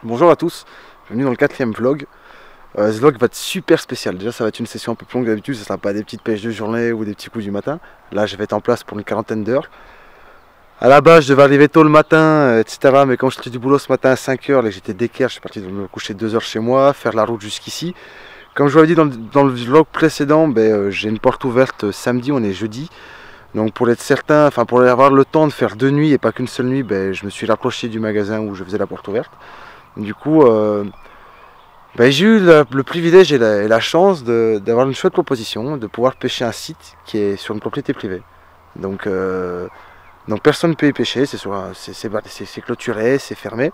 Bonjour à tous, bienvenue dans le 4e vlog. Ce vlog va être super spécial. Déjà ça va être une session un peu plus longue que d'habitude, ce ne sera pas des petites pêches de journée ou des petits coups du matin. Là je vais être en place pour une quarantaine d'heures. À la base je devais arriver tôt le matin, etc. Mais quand je suis du boulot ce matin à 5 h et que j'étais d'équerre, je suis parti me coucher 2 heures chez moi, faire la route jusqu'ici. Comme je vous l'avais dit dans le vlog précédent, j'ai une porte ouverte samedi, on est jeudi. Donc pour être certain, pour avoir le temps de faire 2 nuits et pas qu'une seule nuit, je me suis rapproché du magasin où je faisais la porte ouverte. Du coup, j'ai eu le privilège et la chance d'avoir une chouette proposition, de pouvoir pêcher un site qui est sur une propriété privée. Donc personne ne peut y pêcher, c'est clôturé, c'est fermé.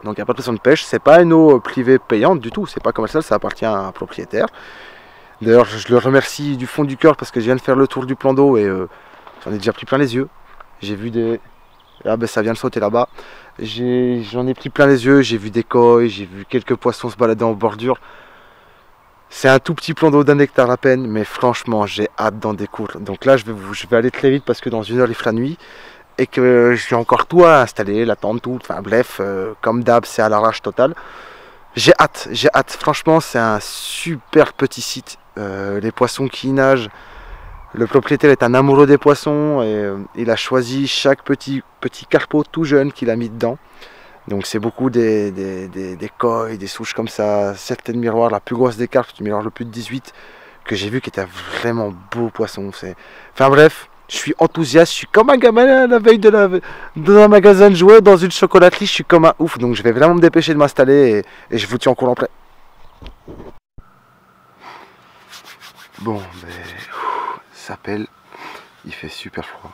Donc il n'y a pas de pression de pêche, c'est pas une eau privée payante du tout, c'est pas commercial, ça appartient à un propriétaire. D'ailleurs je le remercie du fond du cœur parce que je viens de faire le tour du plan d'eau et j'en ai déjà pris plein les yeux. J'ai vu des... Ah ça vient de sauter là-bas. J'en ai pris plein les yeux, j'ai vu des koi, j'ai vu quelques poissons se balader en bordure. C'est un tout petit plan d'eau d'1 hectare à peine, mais franchement j'ai hâte d'en découvrir. Donc là je vais aller très vite parce que dans 1 heure il fera nuit. Et que j'ai encore tout à installer, la tente, tout, bref, comme d'hab c'est à l'arrache total. J'ai hâte, franchement c'est un super petit site, les poissons qui y nagent. Le propriétaire est un amoureux des poissons et il a choisi chaque petit carpeau tout jeune qu'il a mis dedans. Donc c'est beaucoup des koi, des souches comme ça, certaines miroirs, la plus grosse des carpes, le miroir le plus de 18, que j'ai vu qui était un vraiment beau poisson. Enfin bref, je suis enthousiaste, je suis comme un gamin à la veille dans un magasin de jouets, dans une chocolaterie, je suis comme un ouf. Donc je vais vraiment me dépêcher de m'installer et je vous tiens au courant après. Bon, ça pèle, il fait super froid.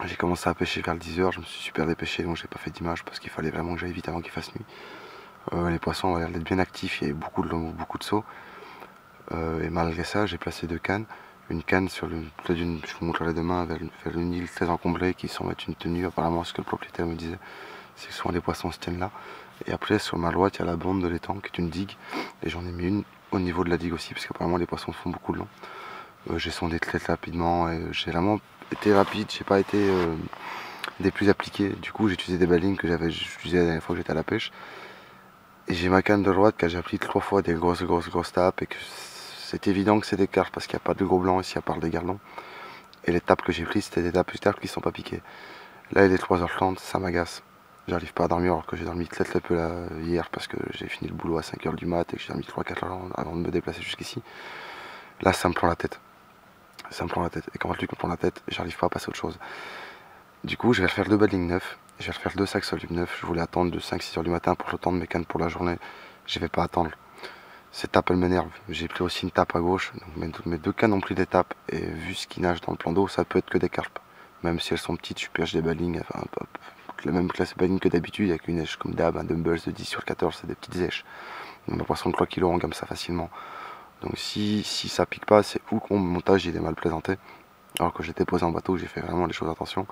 J'ai commencé à pêcher vers 10 h, je me suis super dépêché, donc j'ai pas fait d'image parce qu'il fallait vraiment que j'aille vite avant qu'il fasse nuit. Les poissons ont l'air d'être bien actifs, il y avait beaucoup de sauts. Et malgré ça, j'ai placé 2 cannes. Une canne sur le plat d'une, je vous montrerai demain, vers une île très encombrée qui semble être une tenue, apparemment ce que le propriétaire me disait, c'est que souvent les poissons se tiennent là. Et après sur ma droite, il y a la bande de l'étang qui est une digue, et j'en ai mis une au niveau de la digue aussi, parce qu'apparemment les poissons font beaucoup de long. J'ai sondé très rapidement, et j'ai vraiment été rapide, j'ai pas été des plus appliqués. Du coup j'ai utilisé des balines que j'avais utilisées la dernière fois que j'étais à la pêche. Et j'ai ma canne de droite que j'ai appris 3 fois des grosses tapes, et que c'est évident que c'est des carpes parce qu'il n'y a pas de gros blancs ici à part des gardons. Et les tapes que j'ai prises, c'était des tapes qui ne sont pas piquées. Là il est 3 h 30, ça m'agace. J'arrive pas à dormir alors que j'ai dormi très peu là, hier parce que j'ai fini le boulot à 5 h du mat et que j'ai dormi 3-4 heures avant de me déplacer jusqu'ici. Là ça me prend la tête. Ça me prend la tête. Et quand le truc me prend la tête, j'arrive pas à passer à autre chose. Du coup je vais refaire 2 badlings neufs. Je vais refaire 2 sacs solubles neufs. Je voulais attendre de 5-6 h du matin pour le temps de mes cannes pour la journée. Je vais pas attendre. Ces tapes elles m'énervent. J'ai pris aussi une tape à gauche, donc mes 2 cannes ont pris des tapes, et vu ce qui nage dans le plan d'eau, ça peut être que des carpes. Même si elles sont petites, je pêche des balines, la même classe de balines que d'habitude, avec une èche comme d'hab, un dumbbells de 10 sur 14, c'est des petites èches. Donc mes poissons de 3 kg on gamme ça facilement. Donc si ça pique pas, c'est ou que mon montage il est mal présenté, alors que j'étais posé en bateau, j'ai fait vraiment les choses attention.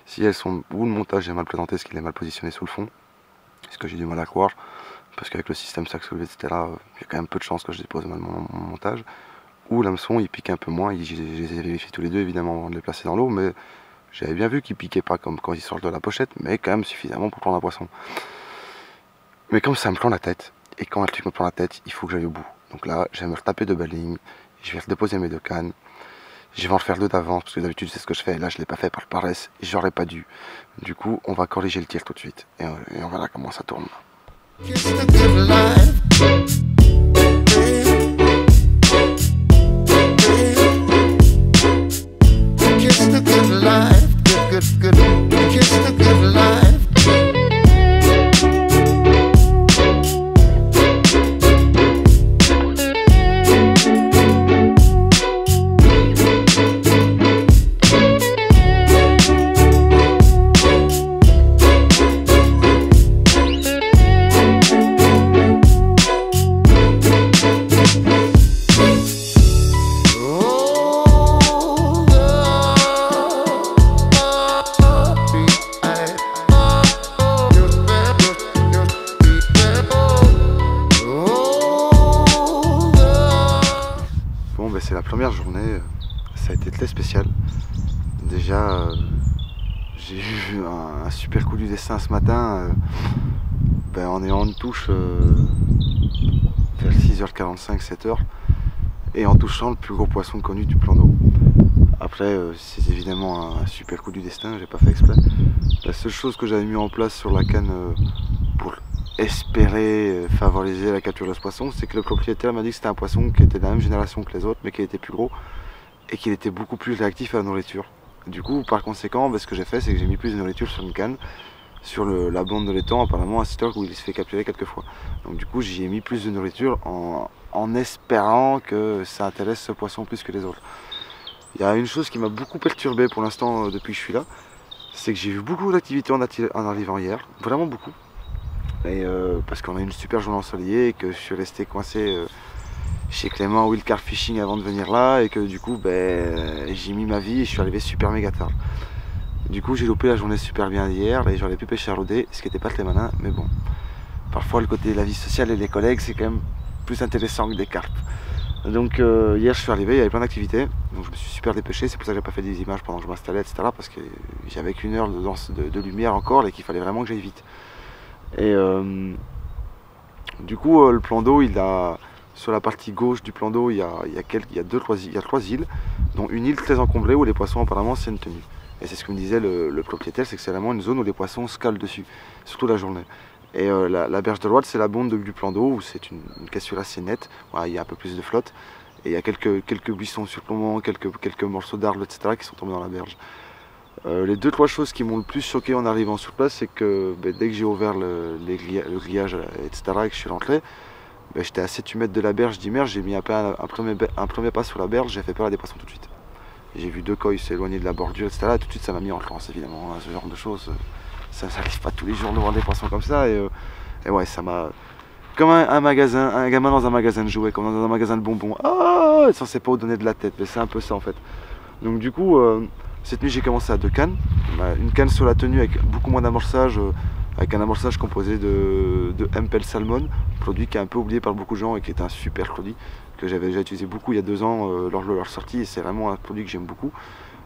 Si elles sont, ou le montage est mal présenté, ce qu'il est mal positionné sous le fond, ce que j'ai du mal à croire, parce qu'avec le système sac soulevé, etc., il y a quand même peu de chances que je dépose mal mon montage. Ou l'hameçon, il pique un peu moins, je les ai vérifiés tous les deux évidemment avant de les placer dans l'eau, mais j'avais bien vu qu'il piquait pas comme quand il sort de la pochette, mais quand même suffisamment pour prendre un poisson. Mais comme ça me prend la tête, et quand un truc me prend la tête, il faut que j'aille au bout. Donc là, je vais me retaper 2 balines, je vais redéposer mes 2 cannes, je vais en faire 2 d'avance, parce que d'habitude c'est ce que je fais, là je l'ai pas fait par paresse, et j'aurais pas dû. Du coup, on va corriger le tir tout de suite, et on verra comment ça tourne. Kiss the good life. Kiss the good life. Good. Kiss the good life. C'est la première journée, ça a été très spécial. Déjà, j'ai eu un super coup du destin ce matin. on est en touche vers 6h45, 7h, et en touchant le plus gros poisson connu du plan d'eau. Après, c'est évidemment un super coup du destin, j'ai pas fait exprès. La seule chose que j'avais mis en place sur la canne pour espérer favoriser la capture de ce poisson, c'est que le propriétaire m'a dit que c'était un poisson qui était de la même génération que les autres, mais qui était plus gros et qu'il était beaucoup plus réactif à la nourriture. Du coup, par conséquent, ce que j'ai fait, c'est que j'ai mis plus de nourriture sur une canne, sur la bande de l'étang, apparemment à Stock où il se fait capturer quelques fois. Donc du coup, j'y ai mis plus de nourriture en espérant que ça intéresse ce poisson plus que les autres. Il y a une chose qui m'a beaucoup perturbé pour l'instant depuis que je suis là, c'est que j'ai vu beaucoup d'activités en arrivant hier, vraiment beaucoup. Et parce qu'on a eu une super journée ensoleillée et que je suis resté coincé chez Clément Wildcard Fishing avant de venir là et que du coup j'ai mis ma vie et je suis arrivé super méga tard. Du coup j'ai loupé la journée super bien hier et j'aurais pu pêcher à Rodé, ce qui n'était pas très malin, mais bon. Parfois le côté de la vie sociale et les collègues c'est quand même plus intéressant que des carpes. Donc hier je suis arrivé, il y avait plein d'activités, donc je me suis super dépêché, c'est pour ça que j'ai pas fait des images pendant que je m'installais, etc. Parce que j'avais qu'une heure de lumière encore et qu'il fallait vraiment que j'aille vite. Et du coup le plan d'eau, sur la partie gauche du plan d'eau, il y a 3 îles, dont une île très encombrée où les poissons apparemment tiennent tenue. Et c'est ce que me disait le propriétaire, c'est que c'est vraiment une zone où les poissons se calent dessus, surtout la journée. Et la berge de droite, c'est la bande du plan d'eau où c'est une cassure assez nette. Voilà, il y a un peu plus de flotte. Et il y a quelques buissons surplombants, quelques morceaux d'arbres, etc. qui sont tombés dans la berge. Les 2-3 choses qui m'ont le plus choqué en arrivant sur place, c'est que dès que j'ai ouvert le grillage, etc. et que je suis rentré, j'étais à 7-8 mètres de la berge d'Imer, j'ai mis un premier pas sur la berge, j'ai fait peur à des poissons tout de suite. J'ai vu 2 coils s'éloigner de la bordure, etc. Et tout de suite ça m'a mis en transe évidemment, hein, ce genre de choses. Ça n'arrive pas tous les jours de voir des poissons comme ça et ouais, ça m'a... Comme un gamin dans un magasin de jouets, comme dans un magasin de bonbons. Ah, censé pas vous donner de la tête, mais c'est un peu ça en fait. Donc du coup, cette nuit j'ai commencé à 2 cannes. Une canne sur la tenue avec beaucoup moins d'amorçage, avec un amorçage composé de Empel Salmon, produit qui est un peu oublié par beaucoup de gens et qui est un super produit que j'avais déjà utilisé beaucoup il y a 2 ans lors de leur sortie, et c'est vraiment un produit que j'aime beaucoup.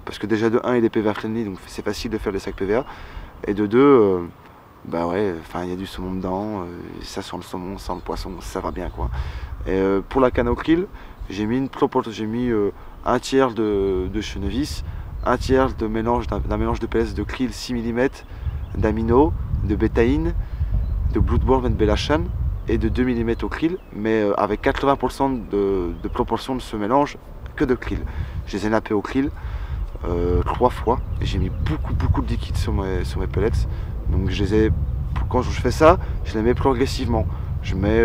Parce que déjà de 1 il est PVA friendly, donc c'est facile de faire des sacs PVA. Et de 2, ouais, il y a du saumon dedans, ça sent le saumon, ça sent le poisson, ça va bien quoi. Et pour la canne au krill, j'ai mis un tiers de chenevis, un tiers d'un mélange de pellets de krill 6 mm, d'amino, de bétaïne, de bloodworm et de belachan, et de 2 mm au krill, mais avec 80% de proportion de ce mélange que de krill. Je les ai nappés au krill 3 fois, et j'ai mis beaucoup de liquide sur mes pellets. Donc quand je fais ça, je les mets progressivement. Je mets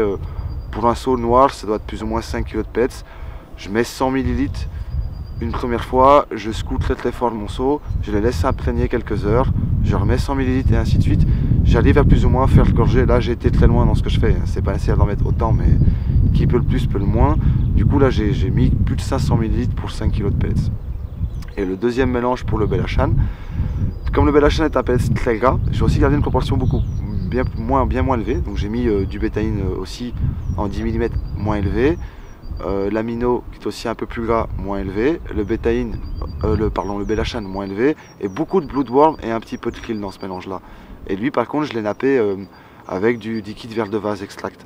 pour un seau noir, ça doit être plus ou moins 5 kg de pellets. Je mets 100 ml une première fois, je secoue très fort mon seau, je les laisse imprégner quelques heures, je remets 100 ml et ainsi de suite. J'arrive à plus ou moins faire gorger. Là j'ai été très loin dans ce que je fais, c'est pas nécessaire d'en mettre autant, mais qui peut le plus peut le moins. Du coup là j'ai mis plus de 500 ml pour 5 kg de pellets. Et le deuxième mélange pour le belachan, comme le belachan est un pellet très gras, j'ai aussi gardé une proportion bien moins élevée. Donc j'ai mis du bétaïne aussi en 10 mm moins élevé, l'amino qui est aussi un peu plus gras moins élevé, le belachan moins élevé, et beaucoup de bloodworm et un petit peu de krill dans ce mélange là. Et lui par contre je l'ai nappé avec du liquide verre de vase extract.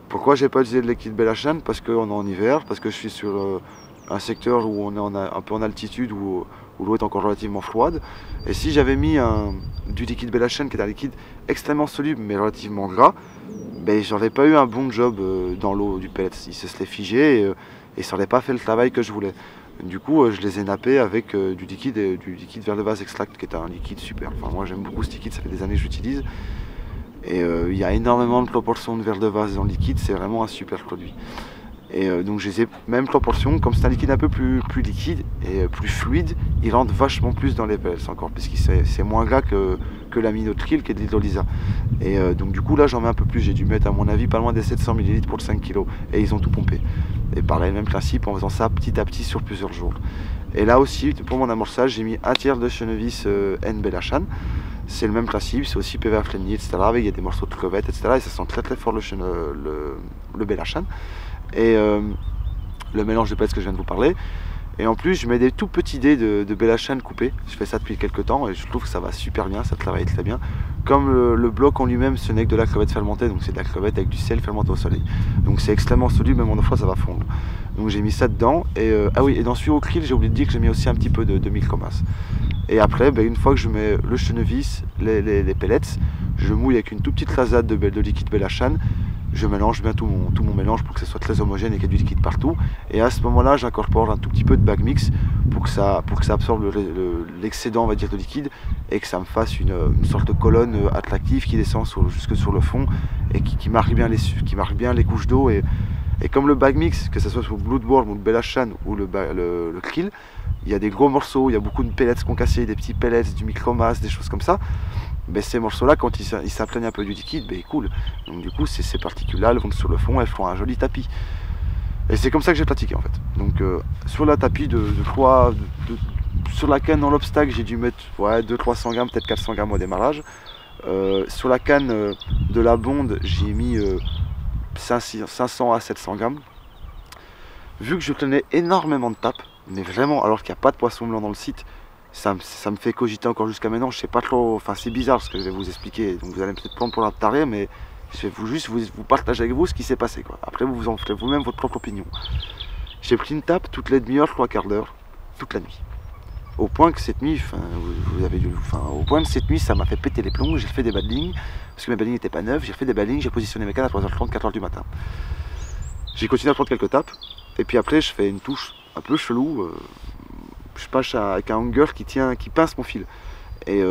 Pourquoi j'ai pas utilisé de liquide belachan? Parce qu'on est en hiver, parce que je suis sur un secteur où on est un peu en altitude, où l'eau est encore relativement froide. Et si j'avais mis du liquide belachan, qui est un liquide extrêmement soluble mais relativement gras, j'aurais pas eu un bon job dans l'eau du pellet. Il se serait figé et ça n'aurait pas fait le travail que je voulais. Du coup je les ai nappés avec du liquide verre de vase extract, qui est un liquide super. Enfin moi j'aime beaucoup ce liquide, ça fait des années que j'utilise. Et il y a énormément de proportions de verre de vase dans le liquide, c'est vraiment un super produit. Et donc je les ai même proportions, comme c'est un liquide un peu plus liquide et plus fluide, il rentre vachement plus dans les pellets encore, puisque c'est moins gras que l'amino de krill qui est de l'hydrolysa. Et donc du coup là j'en mets un peu plus, j'ai dû mettre à mon avis pas loin des 700 ml pour le 5 kg, et ils ont tout pompé. Et pareil, même principe, en faisant ça petit à petit sur plusieurs jours. Et là aussi, pour mon amorçage, j'ai mis un tiers de chenevis N belachan. C'est le même principe, c'est aussi PVA friendly, etc. Avec il y a des morceaux de crevettes, etc. Et ça sent très fort le belachan. Et le mélange de pellets que je viens de vous parler. Et en plus je mets des tout petits dés de Bellashan coupés. Je fais ça depuis quelques temps et je trouve que ça va super bien, ça travaille très bien. Comme le bloc en lui-même, ce n'est que de la crevette fermentée, donc c'est de la crevette avec du sel fermenté au soleil. Donc c'est extrêmement solide, même en eau froide ça va fondre. Donc j'ai mis ça dedans. Et ah oui, et dans celui au krill, j'ai oublié de dire que j'ai mis aussi un petit peu de milkomas. Et après, une fois que je mets le chenevis, les pellets, je mouille avec une toute petite rasade de liquide Bellashan. Je mélange bien tout mon mélange pour que ce soit très homogène et qu'il y ait du liquide partout. Et à ce moment-là, j'incorpore un tout petit peu de bag mix pour que ça absorbe l'excédent, on va dire, de liquide et que ça me fasse une sorte de colonne attractive qui descend jusque sur le fond et qui marque bien les couches d'eau. Et comme le bag mix, que ce soit sur Bloodworm ou le Bellashan ou le krill, il y a des gros morceaux, il y a beaucoup de pellets concassés, des petits pellets, du micromasse, des choses comme ça. Ces morceaux-là, quand ils s'imprègnent un peu du liquide, ils coulent. Donc du coup, ces particules-là, elles vont sur le fond, elles font un joli tapis. Et c'est comme ça que j'ai pratiqué en fait. Donc sur la tapis sur la canne dans l'obstacle, j'ai dû mettre 200-300 grammes, peut-être 400 grammes au démarrage. Sur la canne de la bonde, j'ai mis 500 à 700 grammes. Vu que je tenais énormément de tapes, mais vraiment, alors qu'il n'y a pas de poisson blanc dans le site, ça me fait cogiter encore jusqu'à maintenant. Je sais pas trop, enfin c'est bizarre ce que je vais vous expliquer, donc vous allez peut-être prendre pour un taré, mais je vais juste vous partager avec vous ce qui s'est passé, quoi. Après vous en ferez vous-même votre propre opinion. J'ai pris une tape toutes les demi-heures, 3/4 d'heure, toute la nuit. Au point que cette nuit, au point que cette nuit, ça m'a fait péter les plombs. J'ai fait des badlings, parce que mes badlings n'étaient pas neufs. J'ai fait des badlings, j'ai positionné mes cannes à 3h30, 4h du matin. J'ai continué à prendre quelques tapes, et puis après je fais une touche un peu chelou. Je passe avec un hanger qui pince mon fil. Et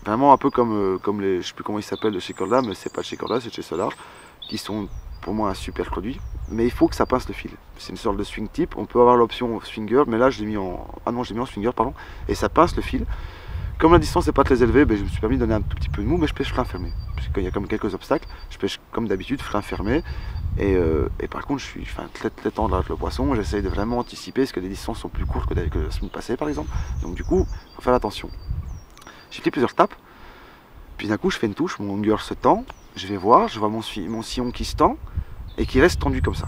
vraiment un peu comme les, je sais plus comment ils s'appellent de chez Corda, mais c'est pas de chez Corda, c'est de chez Solar, qui sont pour moi un super produit. Mais il faut que ça pince le fil. C'est une sorte de swing tip. On peut avoir l'option swinger, mais là je l'ai mis en, je l'ai mis en swinger, pardon. Et ça pince le fil. Comme la distance n'est pas très élevée, je me suis permis de donner un tout petit peu de mou, mais je pêche frein fermé. Parce qu'il y a comme quelques obstacles, je pêche comme d'habitude frein fermé. Et par contre, je suis très tendre avec le poisson. J'essaye de vraiment anticiper parce que les distances sont plus courtes que la semaine passée, par exemple. Donc du coup, il faut faire attention. J'ai fait plusieurs tapes. Puis d'un coup, je fais une touche, mon hanger se tend. Je vais voir, je vois mon sillon qui se tend et qui reste tendu comme ça.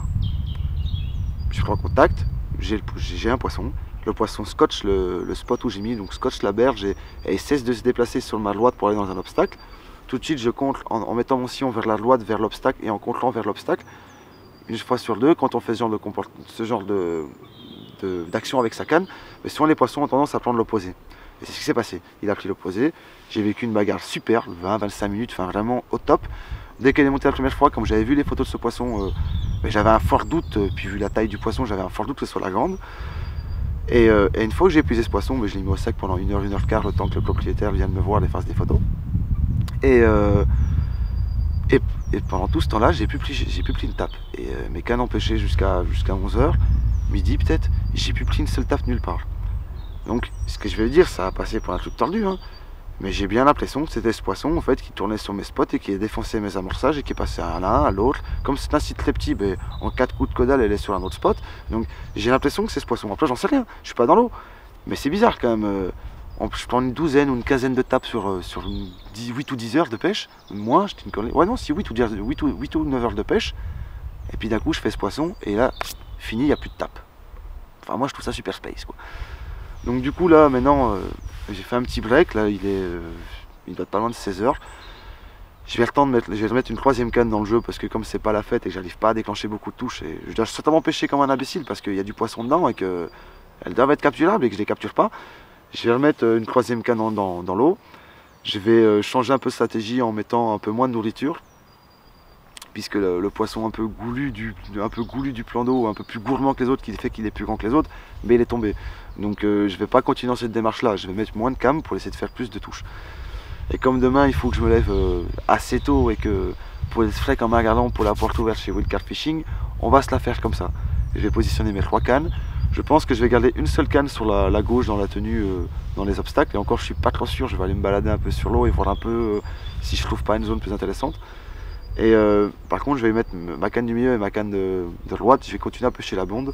Je prends contact, j'ai un poisson. Le poisson scotche le spot où j'ai mis, donc scotche la berge et il cesse de se déplacer sur ma droite pour aller dans un obstacle. Tout de suite, je compte en mettant mon sillon vers la droite, vers l'obstacle et en contrôlant vers l'obstacle. Une fois sur deux, quand on fait ce genre d'action avec sa canne, mais souvent les poissons ont tendance à prendre l'opposé. Et c'est ce qui s'est passé. Il a pris l'opposé. J'ai vécu une bagarre super, 20-25 minutes, vraiment au top. Dès qu'elle est montée la première fois, comme j'avais vu les photos de ce poisson, j'avais un fort doute, puis vu la taille du poisson, j'avais un fort doute que ce soit la grande. Et une fois que j'ai épuisé ce poisson, je l'ai mis au sec pendant 1h15, le temps que le propriétaire vienne me voir et fasse des photos. Et pendant tout ce temps-là, j'ai plus pris une tape. Et mes cannes ont pêché jusqu'à 11h, midi peut-être, j'ai plus pris une seule tape nulle part. Donc, ce que je vais dire, ça a passé pour un truc tordu, hein. Mais j'ai bien l'impression que c'était ce poisson en fait qui tournait sur mes spots et qui a défoncé mes amorçages et qui est passé à l'un, à l'autre. Comme c'est un site très petit, en 4 coups de caudale, elle est sur un autre spot. Donc j'ai l'impression que c'est ce poisson. Après, j'en sais rien, je suis pas dans l'eau. Mais c'est bizarre quand même. Je prends une douzaine ou une quinzaine de tapes sur 8 ou 10 heures de pêche. Moins, je t'ai une connerie. Ouais, non, si 8 ou 9 heures de pêche. Et puis d'un coup, je fais ce poisson et là, fini, il n'y a plus de tapes. Enfin, moi, je trouve ça super space, quoi. Donc du coup là maintenant j'ai fait un petit break, là il doit être pas loin de 16h. Je vais remettre une troisième canne dans le jeu parce que comme c'est pas la fête et que j'arrive pas à déclencher beaucoup de touches, et je dois certainement pêcher comme un imbécile parce qu'il y a du poisson dedans et qu'elles doivent être capturables et que je les capture pas. Je vais remettre une troisième canne dans l'eau. Je vais changer un peu de stratégie en mettant un peu moins de nourriture. Puisque le poisson un peu goulu du plan d'eau, un peu plus gourmand que les autres, qui fait qu'il est plus grand que les autres, mais il est tombé. Donc je ne vais pas continuer dans cette démarche là, je vais mettre moins de cam pour essayer de faire plus de touches. Et comme demain il faut que je me lève assez tôt et que pour être frais comme un garland pour la porte ouverte chez Wildcard Fishing, on va se la faire comme ça. Je vais positionner mes 3 cannes. Je pense que je vais garder une seule canne sur la gauche dans la tenue, dans les obstacles. Et encore je suis pas trop sûr, je vais aller me balader un peu sur l'eau et voir un peu si je trouve pas une zone plus intéressante. Et par contre, je vais mettre ma canne du milieu et ma canne de droite. Je vais continuer à pêcher la blonde.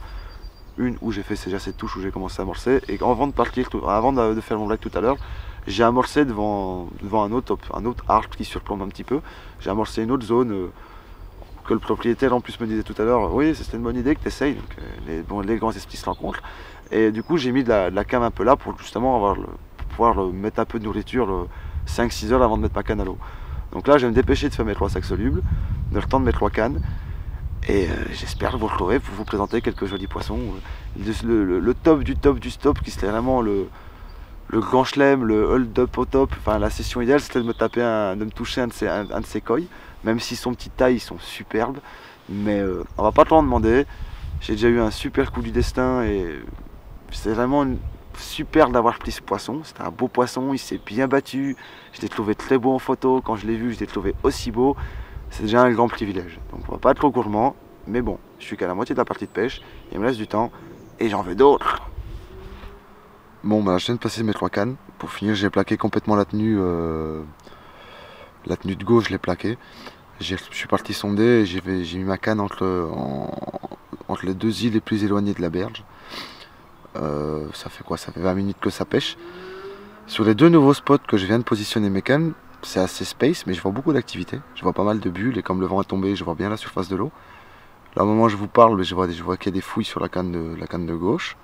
Une où j'ai fait déjà cette touche où j'ai commencé à amorcer. Et avant de partir, avant de faire mon break tout à l'heure, j'ai amorcé devant un autre arbre qui surplombe un petit peu. J'ai amorcé une autre zone que le propriétaire en plus me disait tout à l'heure, oui c'était une bonne idée que tu essayes, donc les grands esprits se rencontrent. Et du coup j'ai mis de la cam un peu là pour justement pour pouvoir mettre un peu de nourriture 5-6 heures avant de mettre ma canne à l'eau. Donc là je vais me dépêcher de faire mes 3 sacs solubles, de le temps de mes 3 cannes, et j'espère vous retrouver pour vous présenter quelques jolis poissons. Le top du stop qui serait vraiment le grand chelem, le hold-up au top, enfin la session idéale c'était de me toucher un de ces koi, même s'ils sont petite taille, ils sont superbes, mais on va pas trop en demander. J'ai déjà eu un super coup du destin et c'est vraiment super d'avoir pris ce poisson. C'était un beau poisson, il s'est bien battu, je l'ai trouvé très beau en photo, quand je l'ai vu je l'ai trouvé aussi beau, c'est déjà un grand privilège. Donc on va pas être trop gourmand, mais bon, je suis qu'à la moitié de la partie de pêche, il me reste du temps et j'en veux d'autres. Bon bah je viens de passer mes 3 cannes. Pour finir j'ai plaqué complètement la tenue de gauche, je l'ai plaquée. Je suis parti sonder et j'ai mis ma canne entre les 2 îles les plus éloignées de la berge. Ça fait quoi? Ça fait 20 minutes que ça pêche. Sur les 2 nouveaux spots que je viens de positionner mes cannes, c'est assez space mais je vois beaucoup d'activité. Je vois pas mal de bulles et comme le vent est tombé je vois bien la surface de l'eau. Là au moment où je vous parle je vois qu'il y a des fouilles sur la canne de gauche.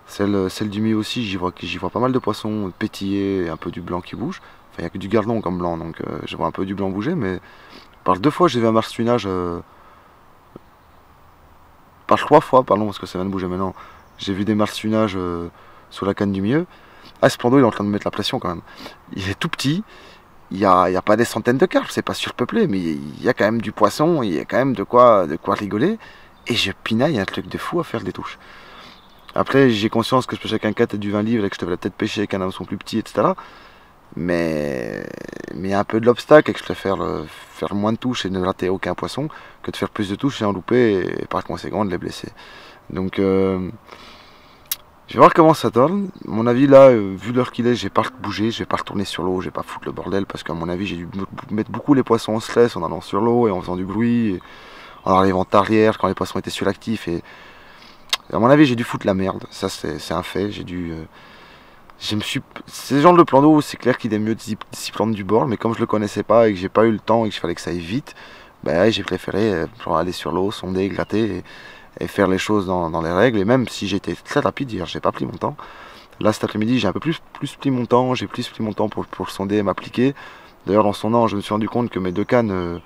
Celle du milieu aussi, j'y vois pas mal de poissons pétiller et un peu du blanc qui bouge. Enfin, il n'y a que du gardon comme blanc, donc je vois un peu du blanc bouger, mais par 2 fois j'ai vu un marsuinage, par 3 fois, pardon, parce que ça vient de bouger maintenant, j'ai vu des marsuinages sur la canne du milieu. Ah, ce plan d'eau il est en train de mettre la pression quand même. Il est tout petit, il y a pas des centaines de carpes, c'est pas surpeuplé, mais il y a quand même du poisson, il y a quand même de quoi rigoler, et je pinaille un truc de fou à faire des touches. Après, j'ai conscience que je pêche avec un 4 et du 20 livres et que je devrais peut-être pêcher avec un hameçon plus petit, etc. Mais il y a un peu de l'obstacle et que je préfère faire moins de touches et ne rater aucun poisson que de faire plus de touches et en louper et par conséquent de les blesser. Donc, je vais voir comment ça donne. À mon avis, là, vu l'heure qu'il est, je vais pas bouger, je vais pas retourner sur l'eau, je vais pas foutre le bordel parce qu'à mon avis, j'ai dû mettre beaucoup les poissons en stress en allant sur l'eau et en faisant du bruit, en arrivant arrière quand les poissons étaient suractifs et à mon avis, j'ai dû foutre la merde. Ça, c'est un fait. Ces genres de plan d'eau, c'est clair qu'il est mieux de s'y prendre du bord, mais comme je le connaissais pas et que j'ai pas eu le temps et qu'il fallait que ça aille vite, ben, j'ai préféré aller sur l'eau, sonder, gratter et faire les choses dans les règles. Et même si j'étais très rapide hier, j'ai pas pris mon temps. Là, cet après-midi, j'ai un peu plus pris mon temps. J'ai plus pris mon temps pour sonder et m'appliquer. D'ailleurs, en sondant, je me suis rendu compte que mes 2 cannes,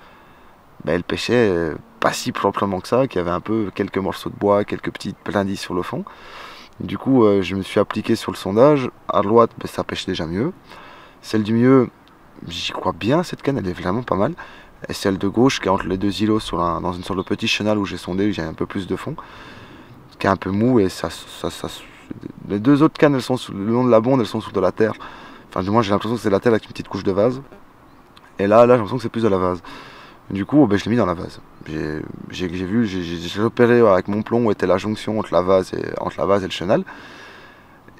elle pêchait pas si proprement que ça, qu'il y avait un peu quelques morceaux de bois, quelques petites brindilles sur le fond. Du coup, je me suis appliqué sur le sondage. À droite, ça pêche déjà mieux. Celle du milieu, j'y crois bien, cette canne, elle est vraiment pas mal. Et celle de gauche, qui est entre les 2 îlots, dans une sorte de petit chenal où j'ai sondé, où j'ai un peu plus de fond, qui est un peu mou. Et les 2 autres cannes, elles sont le long de la bonde, elles sont sous de la terre. Enfin, du moins, j'ai l'impression que c'est de la terre avec une petite couche de vase. Et là j'ai l'impression que c'est plus de la vase. Du coup, je l'ai mis dans la vase. J'ai repéré avec mon plomb où était la jonction entre la vase et le chenal.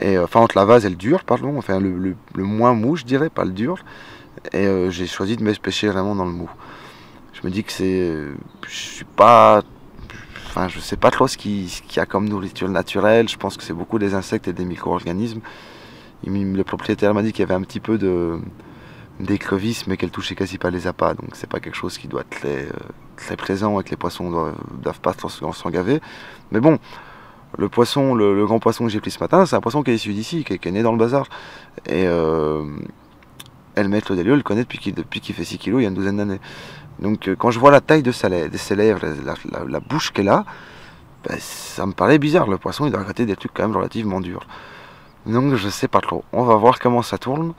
Enfin, entre la vase et le dur, pardon. Enfin, le moins mou, je dirais, pas le dur. Et j'ai choisi de me pêcher vraiment dans le mou. Je me dis que je suis pas... Enfin, je sais pas trop ce qu'il y a comme nourriture naturelle. Je pense que c'est beaucoup des insectes et des micro-organismes. Le propriétaire m'a dit qu'il y avait un petit peu d'écrevisses mais qu'elle touchait quasi pas les appâts, donc c'est pas quelque chose qui doit être très présent et que les poissons doivent pas s'en gaver. Mais bon, le grand poisson que j'ai pris ce matin, c'est un poisson qui est issu d'ici, qui est né dans le bazar. Et Elmet Lodelio, le connaît depuis qu'il fait 6 kilos il y a une douzaine d'années. Donc quand je vois la taille de ses lèvres, la bouche qu'elle a, ça me paraît bizarre. Le poisson il doit gratter des trucs quand même relativement durs. Donc je sais pas trop, on va voir comment ça tourne.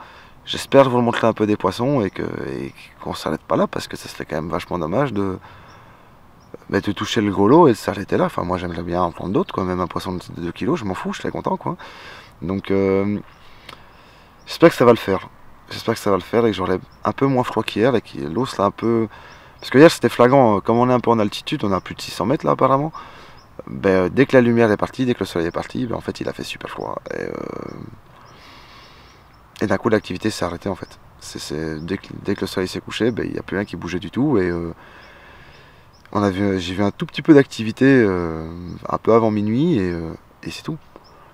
J'espère vous montrer un peu des poissons et qu'on s'arrête pas là parce que ça serait quand même vachement dommage de toucher le gros lot et de s'arrêter là. Enfin, moi j'aimerais bien en prendre d'autres, même un poisson de 2 kilos, je m'en fous, je serais content quoi. Donc j'espère que ça va le faire. J'espère que ça va le faire et que j'aurai un peu moins froid qu'hier et que l'eau sera un peu. Parce que hier c'était flagrant, comme on est un peu en altitude, on a plus de 600 mètres là apparemment. Dès que la lumière est partie, dès que le soleil est parti, en fait il a fait super froid. Et d'un coup l'activité s'est arrêtée en fait. Dès que le soleil s'est couché, il n'y a plus rien qui bougeait du tout. Et j'ai vu un tout petit peu d'activité un peu avant minuit et c'est tout.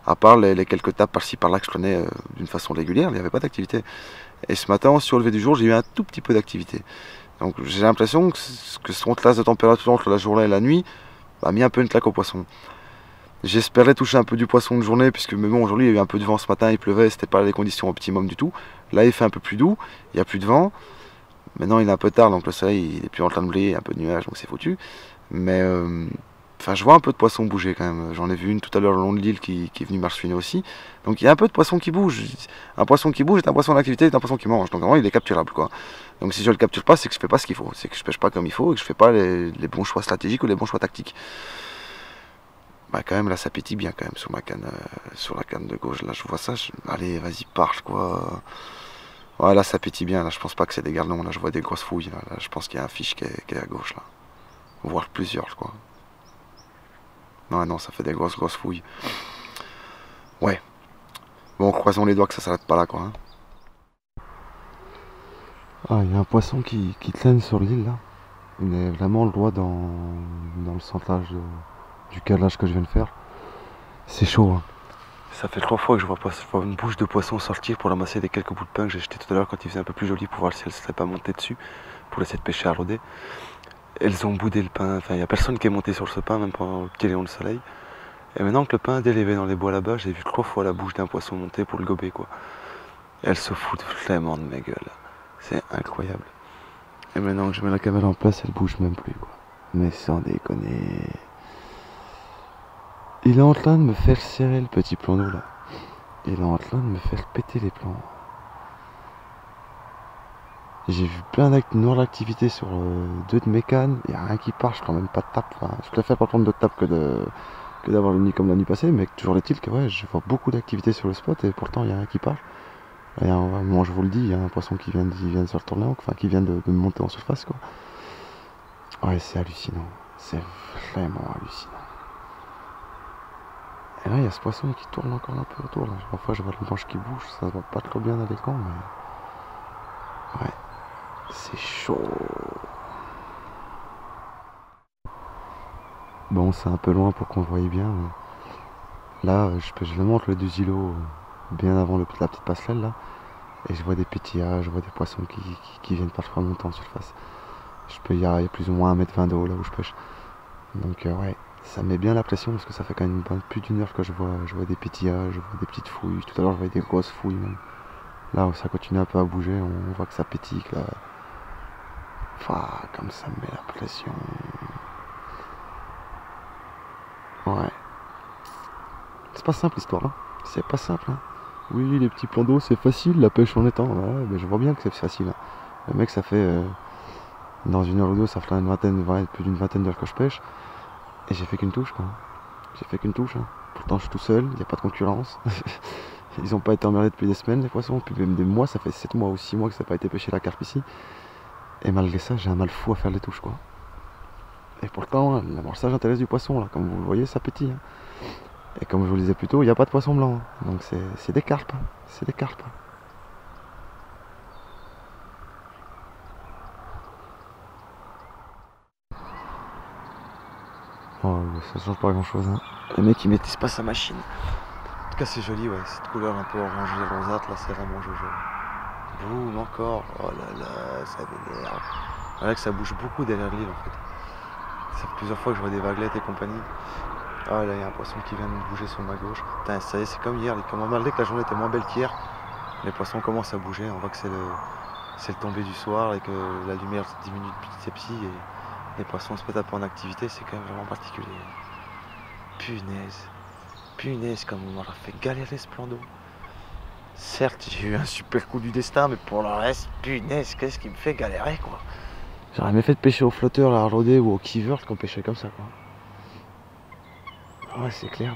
À part les quelques tapes par-ci par-là que je prenais d'une façon régulière, il n'y avait pas d'activité. Et ce matin, sur le lever du jour, j'ai eu un tout petit peu d'activité. Donc j'ai l'impression que ce contraste de température entre la journée et la nuit a mis un peu une claque au poisson. J'espérais toucher un peu du poisson de journée, puisque mais bon, aujourd'hui il y a eu un peu de vent ce matin, il pleuvait, c'était pas les conditions optimum du tout. Là il fait un peu plus doux, il n'y a plus de vent. Maintenant il est un peu tard, donc le soleil il est plus en train de briller, un peu de nuages, donc c'est foutu. Mais enfin, je vois un peu de poissons bouger quand même. J'en ai vu une tout à l'heure le long de l'île qui est venue marcher aussi. Donc il y a un peu de poissons qui bougent. Un poisson qui bouge est un poisson d'activité, est un poisson qui mange. Donc vraiment il est capturable quoi. Donc si je le capture pas, c'est que je fais pas ce qu'il faut. C'est que je pêche pas comme il faut et que je fais pas les bons choix stratégiques ou les bons choix tactiques. Bah quand même là ça pétille bien quand même sur ma canne, sur la canne de gauche. Là je vois ça, allez vas-y parle quoi. Ouais là ça pétille bien, là je pense pas que c'est des gardons, là je vois des grosses fouilles. Là, je pense qu'il y a un fiche qui est à gauche là. Voire plusieurs je crois. Non ça fait des grosses fouilles. Ouais. Bon croisons les doigts que ça s'arrête pas là quoi. Hein. Ah il y a un poisson qui traîne sur l'île là. Il est vraiment loin dans le centrage du calage que je viens de faire. C'est chaud hein. Ça fait 3 fois que je vois une bouche de poisson sortir pour ramasser des quelques bouts de pain que j'ai jeté tout à l'heure quand il faisait un peu plus joli pour voir si elle ne serait pas montée dessus pour essayer de pêcher à rôder. Elles ont boudé le pain, enfin il n'y a personne qui est monté sur ce pain même pendant le petit rayon de soleil. Et maintenant que le pain a délevé dans les bois là-bas, j'ai vu 3 fois la bouche d'un poisson monter pour le gober quoi. Elles se foutent vraiment de ma gueule. C'est incroyable. Et maintenant que je mets la caméra en place, elle bouge même plus quoi. Mais sans déconner. Il est en train de me faire serrer le petit plan d'eau là. Il est en train de me faire péter les plombs. J'ai vu plein noires d'activité sur 2 de mes cannes. Il n'y a rien qui part, je prends même pas de tape. Enfin, je préfère pas prendre de tape que d'avoir le nid comme la nuit passée. Mais toujours est-il que ouais, je vois beaucoup d'activité sur le spot et pourtant il n'y a rien qui part. Et moi je vous le dis, il y a un poisson qui vient de se retourner, enfin qui vient de monter en surface quoi. Ouais c'est hallucinant. C'est vraiment hallucinant. Et là, il y a ce poisson qui tourne encore un peu autour. Là. Parfois, je vois le manche qui bouge. Ça se voit pas trop bien à l'écran, mais... Ouais, c'est chaud. Bon, c'est un peu loin pour qu'on voie bien. Mais... Là, je montre le deux îlots bien avant la petite passerelle, là. Et je vois des pétillards, je vois des poissons qui viennent parfois monter en surface. Il y a plus ou moins 1,20 m d'eau là où je pêche. Donc, ouais. Ça met bien la pression parce que ça fait quand même plus d'1 heure que je vois des pétillages, je vois des petites fouilles. Tout à l'heure je voyais des grosses fouilles même. Là ça continue un peu à bouger, on voit que ça pétille là. Enfin, comme ça me met la pression. Ouais. C'est pas simple l'histoire hein. C'est pas simple hein. Oui les petits plans d'eau c'est facile, la pêche en étang. Ouais, mais je vois bien que c'est facile. Hein. Le mec ça fait dans 1 heure ou 2 ça fera plus d'une vingtaine d'heures que je pêche. Et j'ai fait qu'une touche quoi. J'ai fait qu'une touche. Hein. Pourtant je suis tout seul, il n'y a pas de concurrence. Ils n'ont pas été emmerdés depuis des semaines les poissons, puis même des mois, ça fait 7 mois ou 6 mois que ça n'a pas été pêché la carpe ici. Et malgré ça j'ai un mal fou à faire les touches quoi. Et pourtant l'amorçage intéresse du poisson là, comme vous le voyez ça pétille. Hein. Et comme je vous le disais plus tôt, il n'y a pas de poisson blanc. Hein. Donc c'est des carpes. Hein. C'est des carpes. Oh, ça change pas grand chose. Hein. Le mec il maîtrise pas sa machine. En tout cas c'est joli ouais, cette couleur un peu orangée rosâtre là c'est vraiment jojo. Boum encore, oh là là, ça m'énerve. Voilà que ça bouge beaucoup derrière l'île en fait. Ça fait plusieurs fois que je vois des vaguelettes et compagnie. Ah là il y a un poisson qui vient de bouger sur ma gauche. Putain ça y est c'est comme hier, malgré que la journée était moins belle qu'hier, les poissons commencent à bouger, on voit que c'est le tombé du soir et que la lumière diminue petit à petit et les poissons se mettent un peu en activité, c'est quand même vraiment particulier. Punaise, comme on m'aura fait galérer ce plan d'eau. Certes, j'ai eu un super coup du destin, mais pour le reste, punaise, qu'est-ce qui me fait galérer quoi. J'aurais jamais fait de pêcher au flotteur, à rôder ou au kiver qu'on pêchait comme ça quoi. Ouais, c'est clair.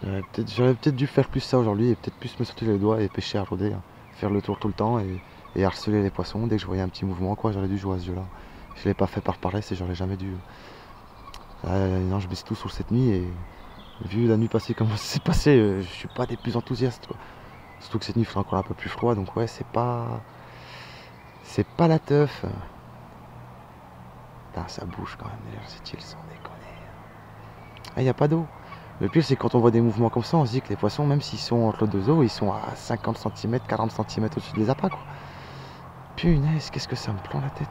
J'aurais peut-être dû faire plus ça aujourd'hui et peut-être plus me sortir les doigts et pêcher à rôder. Hein. Faire le tour tout le temps et harceler les poissons dès que je voyais un petit mouvement quoi, j'aurais dû jouer à ce jeu là. Je l'ai pas fait par paresse et j'aurais jamais dû. Non, je baisse tout sur cette nuit et vu la nuit passée comment ça s'est passé, je suis pas des plus enthousiastes quoi. Surtout que cette nuit il fera encore un peu plus froid donc ouais c'est pas la teuf. Putain ça bouge quand même d'ailleurs cette île sans déconner. Ah y a pas d'eau. Le pire c'est quand on voit des mouvements comme ça on se dit que les poissons même s'ils sont entre les deux eaux ils sont à 50 cm, 40 cm au-dessus des appâts quoi. Punaise, qu'est-ce que ça me plombe la tête.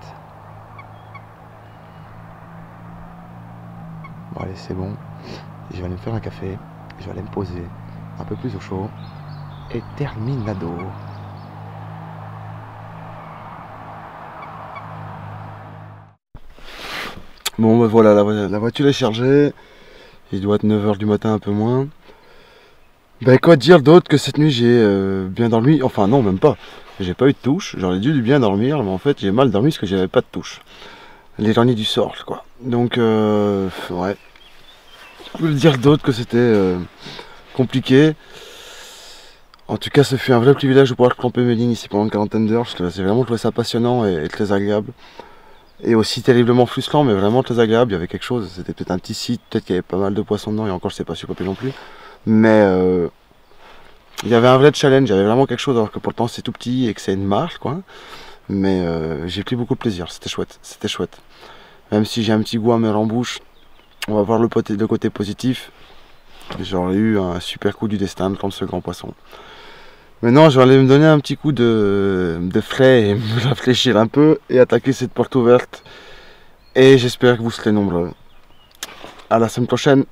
Bon allez, c'est bon. Je vais aller me faire un café. Je vais aller me poser un peu plus au chaud. Et terminado. Bon bah voilà, la voiture est chargée. Il doit être 9 h du matin, un peu moins. Ben quoi dire d'autre que cette nuit j'ai bien dormi. Enfin non, même pas. J'ai pas eu de touche. J'aurais dû bien dormir, mais en fait j'ai mal dormi parce que j'avais pas de touche. Les derniers du sort quoi. Donc ouais. Je peux dire d'autre que c'était compliqué. En tout cas, ce fut un vrai privilège de pouvoir camper mes lignes ici pendant une quarantaine d'heures. J'ai vraiment trouvé ça passionnant et très agréable. Et aussi terriblement frustrant, mais vraiment très agréable. Il y avait quelque chose. C'était peut-être un petit site, peut-être qu'il y avait pas mal de poissons dedans, et encore je sais pas si pas plus non plus. Mais il y avait un vrai challenge, il y avait vraiment quelque chose, alors que pourtant c'est tout petit et que c'est une marche, quoi. Mais j'ai pris beaucoup de plaisir, c'était chouette, c'était chouette. Même si j'ai un petit goût amer en bouche, on va voir le côté positif. J'aurais eu un super coup du destin de prendre ce grand poisson. Maintenant, je vais aller me donner un petit coup de frais et me réfléchir un peu et attaquer cette porte ouverte. Et j'espère que vous serez nombreux. À la semaine prochaine.